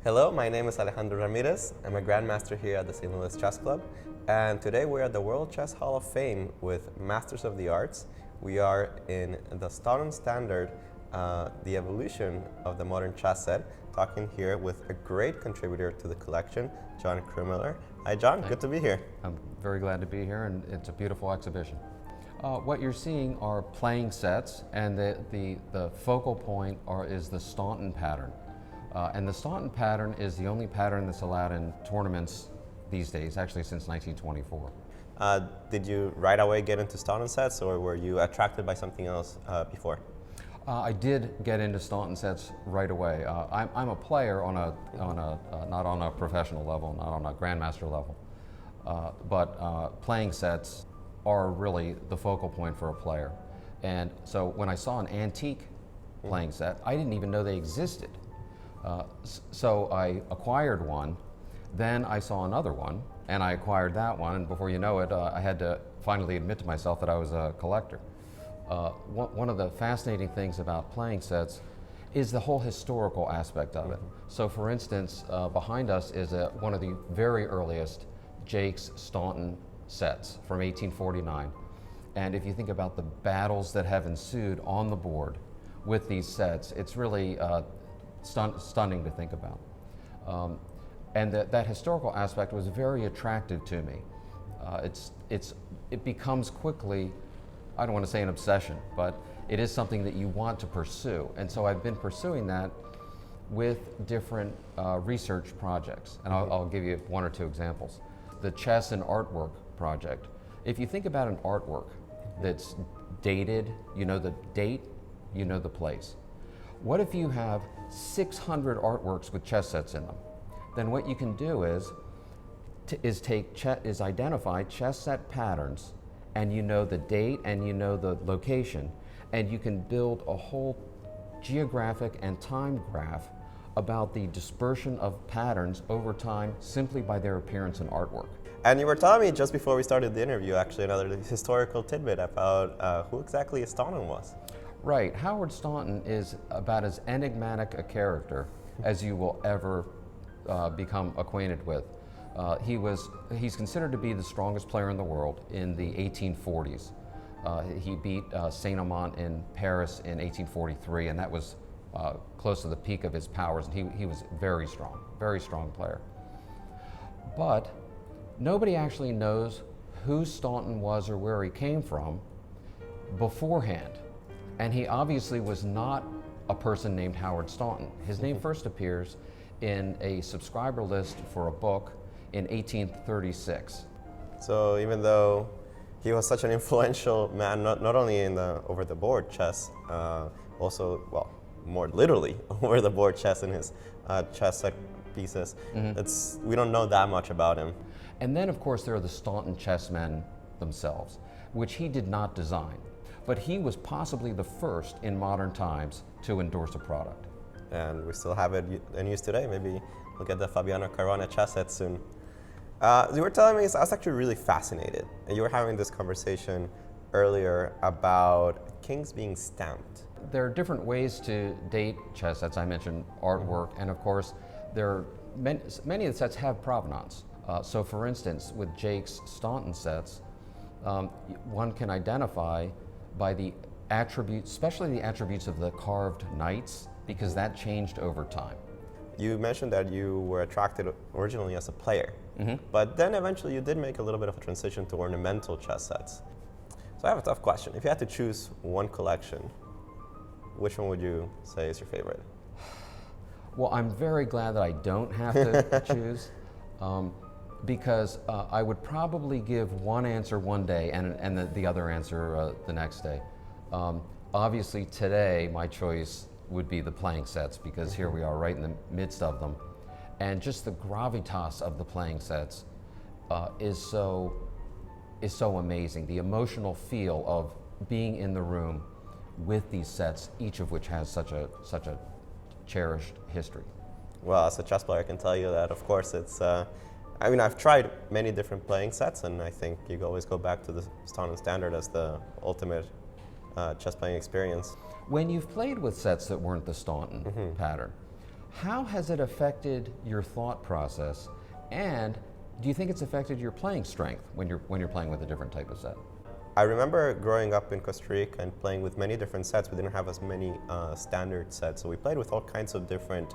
Hello, my name is Alejandro Ramirez. I'm a Grandmaster here at the St. Louis Chess Club. And today we're at the World Chess Hall of Fame with Masters of the Arts. We are in the Staunton Standard, the evolution of the modern chess set, talking here with a great contributor to the collection, Jon Crumiller. Hi John, good to be here. I'm very glad to be here, and it's a beautiful exhibition. What you're seeing are playing sets, and the focal point is the Staunton pattern. And the Staunton pattern is the only pattern that's allowed in tournaments these days, actually since 1924. Did you right away get into Staunton sets, or were you attracted by something else before? I did get into Staunton sets right away. I'm a player not on a professional level, not on a Grandmaster level, but playing sets are really the focal point for a player. And so when I saw an antique playing set, I didn't even know they existed. So I acquired one, then I saw another one, and I acquired that one, and before you know it, I had to finally admit to myself that I was a collector. One of the fascinating things about playing sets is the whole historical aspect of it. So for instance, behind us is one of the very earliest Jake's Staunton sets from 1849. And if you think about the battles that have ensued on the board with these sets, it's really stunning to think about. And that historical aspect was very attractive to me. It becomes quickly, I don't want to say an obsession, but it is something that you want to pursue. And so I've been pursuing that with different research projects. And I'll give you one or two examples. The Chess and Artwork project. If you think about an artwork that's dated, you know the date, you know the place. What if you have 600 artworks with chess sets in them? Then what you can do is identify chess set patterns, and you know the date and you know the location, and you can build a whole geographic and time graph about the dispersion of patterns over time simply by their appearance in artwork. And you were telling me just before we started the interview, actually, another historical tidbit about who exactly Staunton was. Right. Howard Staunton is about as enigmatic a character as you will ever become acquainted with. He's considered to be the strongest player in the world in the 1840s. He beat Saint-Amant in Paris in 1843, and that was close to the peak of his powers, and he was very strong player. But nobody actually knows who Staunton was or where he came from beforehand. And he obviously was not a person named Howard Staunton. His name first appears in a subscriber list for a book in 1836. So even though he was such an influential man, not only in the over-the-board chess, also, well, more literally over-the-board chess in his chess set pieces, we don't know that much about him. And then, of course, there are the Staunton chessmen themselves, which he did not design. But he was possibly the first in modern times to endorse a product. And we still have it in use today. Maybe we'll get the Fabiano Caruana chess set soon. You were telling me, I was actually really fascinated. And you were having this conversation earlier about kings being stamped. There are different ways to date chess sets. I mentioned artwork, and of course, many of the sets have provenance. So for instance, with Jake's Staunton sets, one can identify by the attributes, especially the attributes of the carved knights, because that changed over time. You mentioned that you were attracted originally as a player, but then eventually you did make a little bit of a transition to ornamental chess sets. So I have a tough question. If you had to choose one collection, which one would you say is your favorite? Well, I'm very glad that I don't have to choose, because I would probably give one answer one day and the other answer the next day. Obviously today my choice would be the playing sets, because here we are right in the midst of them. And just the gravitas of the playing sets is so amazing. The emotional feel of being in the room with these sets, each of which has such a cherished history. Well, as a chess player, I can tell you that, of course, it's I mean, I've tried many different playing sets, and I think you always go back to the Staunton Standard as the ultimate chess playing experience. When you've played with sets that weren't the Staunton pattern, How has it affected your thought process, and do you think it's affected your playing strength when you're playing with a different type of set? I remember growing up in Costa Rica and playing with many different sets. We didn't have as many standard sets, so we played with all kinds of different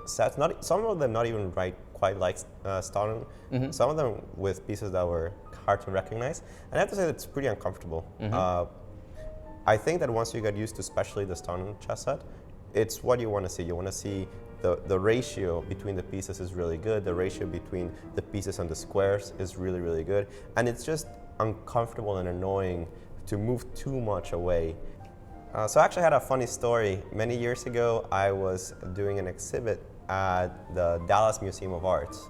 sets. Some of them not even quite like Staunton. Mm-hmm. Some of them with pieces that were hard to recognize. And I have to say that it's pretty uncomfortable. Mm-hmm. I think that once you get used to, especially the Staunton chess set, it's what you want to see. You want to see the ratio between the pieces is really good. The ratio between the pieces and the squares is really, really good. And it's just uncomfortable and annoying to move too much away. So I actually had a funny story. Many years ago, I was doing an exhibit at the Dallas Museum of Arts,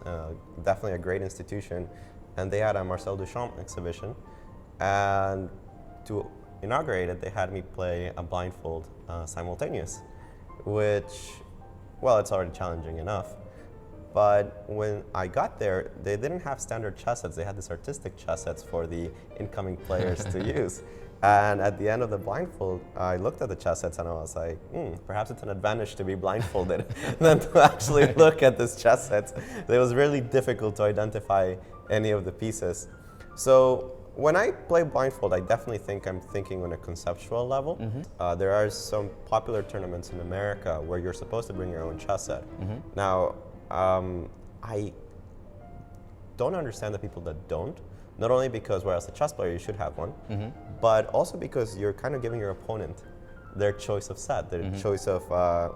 definitely a great institution, and they had a Marcel Duchamp exhibition. And to inaugurate it, they had me play a blindfold simultaneous, which, well, it's already challenging enough. But when I got there, they didn't have standard chess sets. They had these artistic chess sets for the incoming players to use. And at the end of the blindfold, I looked at the chess sets and I was like, perhaps it's an advantage to be blindfolded than to actually look at these chess sets. It was really difficult to identify any of the pieces. So when I play blindfold, I definitely think I'm thinking on a conceptual level. Mm-hmm. There are some popular tournaments in America where you're supposed to bring your own chess set. Mm-hmm. Now, I don't understand the people that don't. Not only because, well, as a chess player, you should have one, mm-hmm. but also because you're kind of giving your opponent their choice of set, their mm-hmm. choice of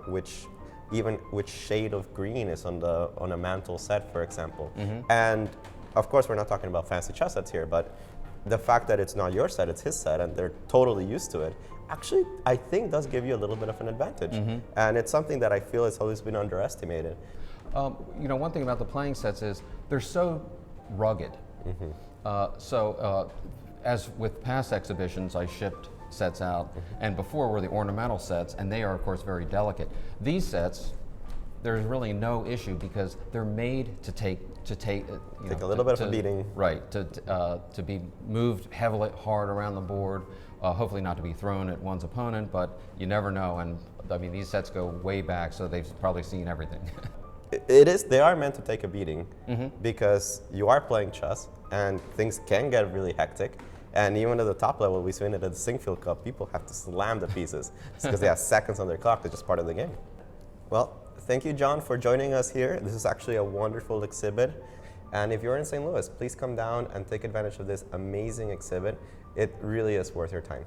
which shade of green is on a mantle set, for example. Mm-hmm. And of course, we're not talking about fancy chess sets here, but the fact that it's not your set, it's his set, and they're totally used to it, actually, I think does give you a little bit of an advantage. Mm-hmm. And it's something that I feel has always been underestimated. One thing about the playing sets is they're so rugged. Mm-hmm. As with past exhibitions, I shipped sets out, mm-hmm. and before were the ornamental sets, and they are, of course, very delicate. These sets, there's really no issue because they're made to take a little bit of a beating. Right, to be moved heavily, hard around the board, hopefully not to be thrown at one's opponent, but you never know. And I mean, these sets go way back, so they've probably seen everything. They are meant to take a beating, mm-hmm. because you are playing chess and things can get really hectic. And even at the top level, we seen it at the Singfield Cup, people have to slam the pieces because they have seconds on their clock. They're just part of the game. Well, thank you, John, for joining us here. This is actually a wonderful exhibit. And if you're in St. Louis, please come down and take advantage of this amazing exhibit. It really is worth your time.